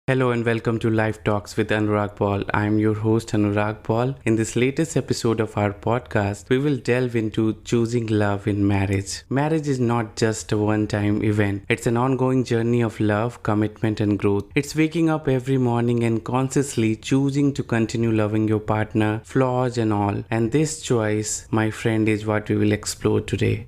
Hello and welcome to Life Talks with Anurag Paul. I am your host Anurag Paul. In this latest episode of our podcast, we will delve into choosing love in marriage. Marriage is not just a one-time event. It's an ongoing journey of love, commitment and growth. It's waking up every morning and consciously choosing to continue loving your partner, flaws and all. And this choice, my friend, is what we will explore today.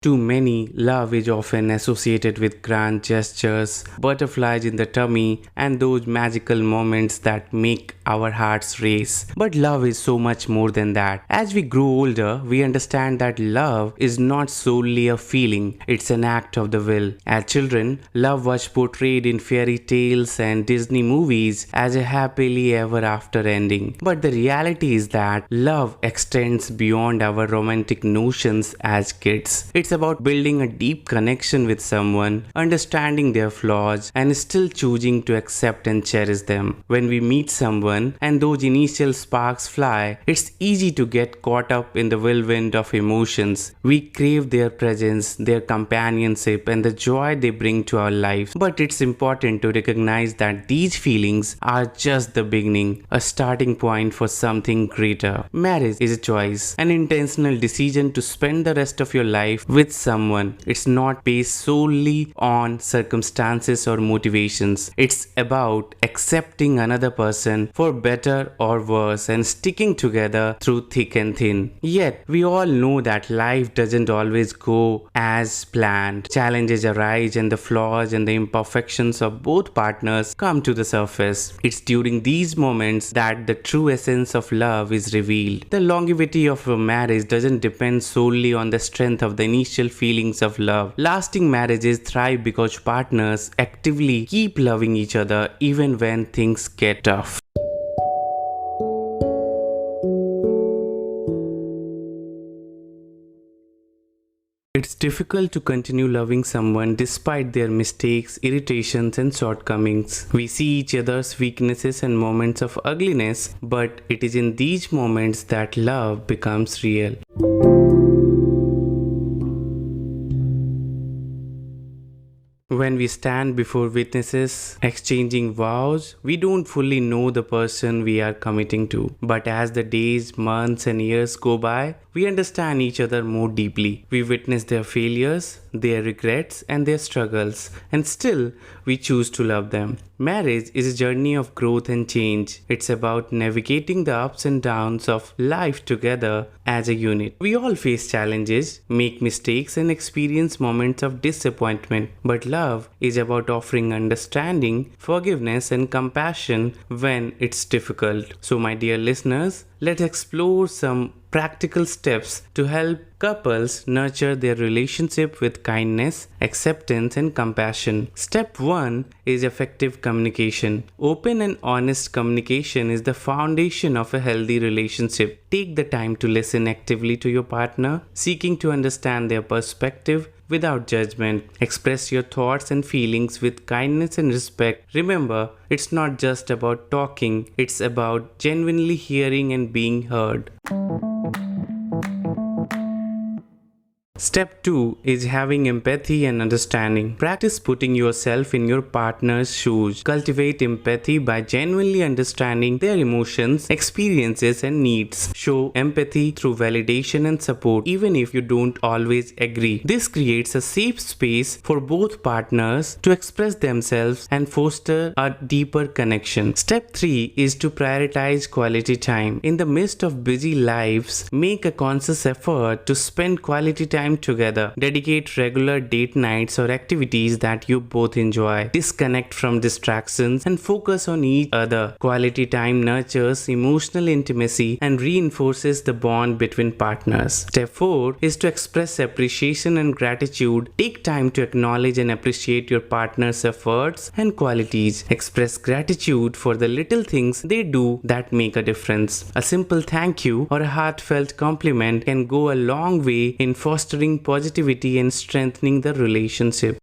To many, love is often associated with grand gestures, butterflies in the tummy, and those magical moments that make our hearts race. But love is so much more than that. As we grow older, we understand that love is not solely a feeling, it's an act of the will. As children, love was portrayed in fairy tales and Disney movies as a happily ever after ending. But the reality is that love extends beyond our romantic notions as kids. It's about building a deep connection with someone, understanding their flaws, and still choosing to accept and cherish them. When we meet someone and those initial sparks fly, it's easy to get caught up in the whirlwind of emotions. We crave their presence, their companionship, and the joy they bring to our lives. But it's important to recognize that these feelings are just the beginning, a starting point for something greater. Marriage is a choice, an intentional decision to spend the rest of your life with someone. It's not based solely on circumstances or motivations. It's about accepting another person for better or worse and sticking together through thick and thin. Yet, we all know that life doesn't always go as planned. Challenges arise and the flaws and the imperfections of both partners come to the surface. It's during these moments that the true essence of love is revealed. The longevity of a marriage doesn't depend solely on the strength of the initial feelings of love. Lasting marriages thrive because partners actively keep loving each other even when things get tough. It's difficult to continue loving someone despite their mistakes, irritations, and shortcomings. We see each other's weaknesses and moments of ugliness, but it is in these moments that love becomes real. When we stand before witnesses, exchanging vows, we don't fully know the person we are committing to. But as the days, months, and years go by, we understand each other more deeply. We witness their failures, their regrets, and their struggles, and still we choose to love them. Marriage is a journey of growth and change. It's about navigating the ups and downs of life together as a unit. We all face challenges, make mistakes, and experience moments of disappointment. But love is about offering understanding, forgiveness, and compassion when it's difficult. So, my dear listeners, let's explore some practical steps to help couples nurture their relationship with kindness, acceptance, and compassion. Step 1 is effective communication. Open and honest communication is the foundation of a healthy relationship. Take the time to listen actively to your partner, seeking to understand their perspective without judgment. Express your thoughts and feelings with kindness and respect. Remember, it's not just about talking, it's about genuinely hearing and being heard. Step 2 is having empathy and understanding. Practice putting yourself in your partner's shoes. Cultivate empathy by genuinely understanding their emotions, experiences, and needs. Show empathy through validation and support, even if you don't always agree. This creates a safe space for both partners to express themselves and foster a deeper connection. Step 3 is to prioritize quality time. In the midst of busy lives, make a conscious effort to spend quality time together. Dedicate regular date nights or activities that you both enjoy. Disconnect from distractions and focus on each other. Quality time nurtures emotional intimacy and reinforces the bond between partners. Step 4 is to express appreciation and gratitude. Take time to acknowledge and appreciate your partner's efforts and qualities. Express gratitude for the little things they do that make a difference. A simple thank you or a heartfelt compliment can go a long way in fostering positivity and strengthening the relationship.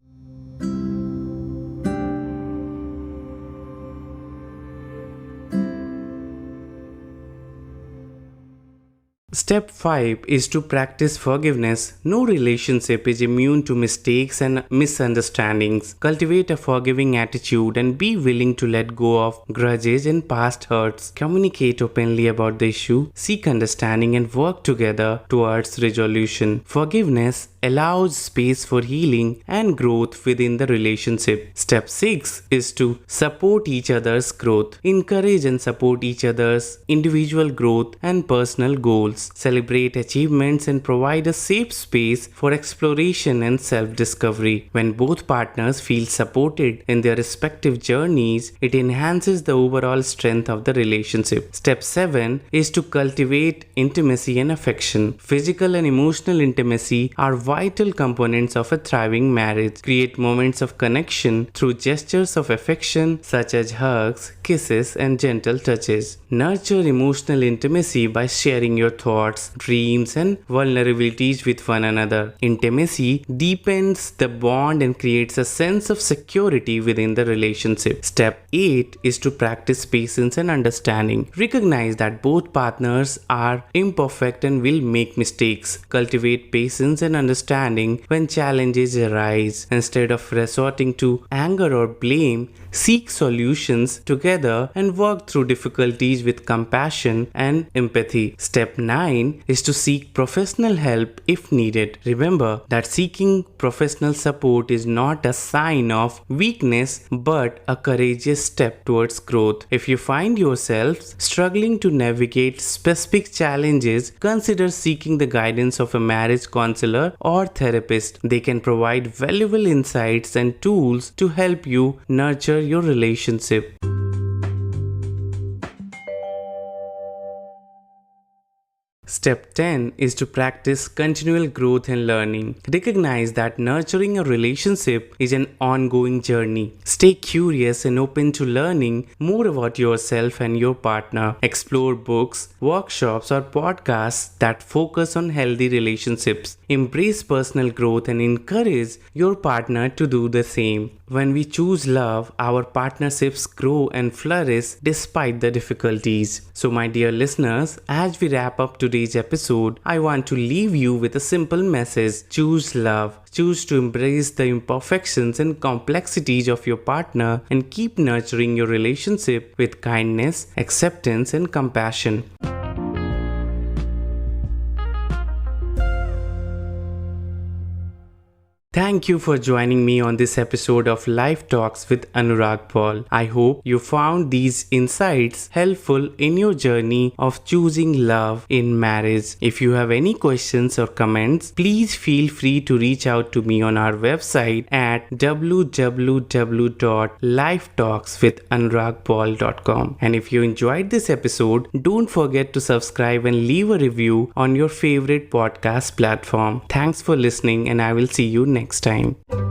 Step 5 is to practice forgiveness. No relationship is immune to mistakes and misunderstandings. Cultivate a forgiving attitude and be willing to let go of grudges and past hurts. Communicate openly about the issue, seek understanding, and work together towards resolution. Forgiveness allows space for healing and growth within the relationship. Step 6 is to support each other's growth. Encourage and support each other's individual growth and personal goals. Celebrate achievements and provide a safe space for exploration and self-discovery. When both partners feel supported in their respective journeys, it enhances the overall strength of the relationship. Step 7 is to cultivate intimacy and affection. Physical and emotional intimacy are vital components of a thriving marriage. Create moments of connection through gestures of affection such as hugs, kisses, and gentle touches. Nurture emotional intimacy by sharing your thoughts, dreams, and vulnerabilities with one another. Intimacy deepens the bond and creates a sense of security within the relationship. Step 8 is to practice patience and understanding. Recognize that both partners are imperfect and will make mistakes. Cultivate patience and understanding when challenges arise. Instead of resorting to anger or blame, seek solutions together and work through difficulties with compassion and empathy. Step 9 is to seek professional help if needed. Remember that seeking professional support is not a sign of weakness but a courageous step towards growth. If you find yourself struggling to navigate specific challenges, consider seeking the guidance of a marriage counselor or therapist. They can provide valuable insights and tools to help you nurture your relationship. Step 10 is to practice continual growth and learning. Recognize that nurturing a relationship is an ongoing journey. Stay curious and open to learning more about yourself and your partner. Explore books, workshops, or podcasts that focus on healthy relationships. Embrace personal growth and encourage your partner to do the same. When we choose love, our partnerships grow and flourish despite the difficulties. So, my dear listeners, as we wrap up today's episode, I want to leave you with a simple message. Choose love. Choose to embrace the imperfections and complexities of your partner and keep nurturing your relationship with kindness, acceptance, and compassion. Thank you for joining me on this episode of Life Talks with Anurag Paul. I hope you found these insights helpful in your journey of choosing love in marriage. If you have any questions or comments, please feel free to reach out to me on our website at www.lifetalkswithanuragpaul.com. And if you enjoyed this episode, don't forget to subscribe and leave a review on your favorite podcast platform. Thanks for listening, and I will see you next time.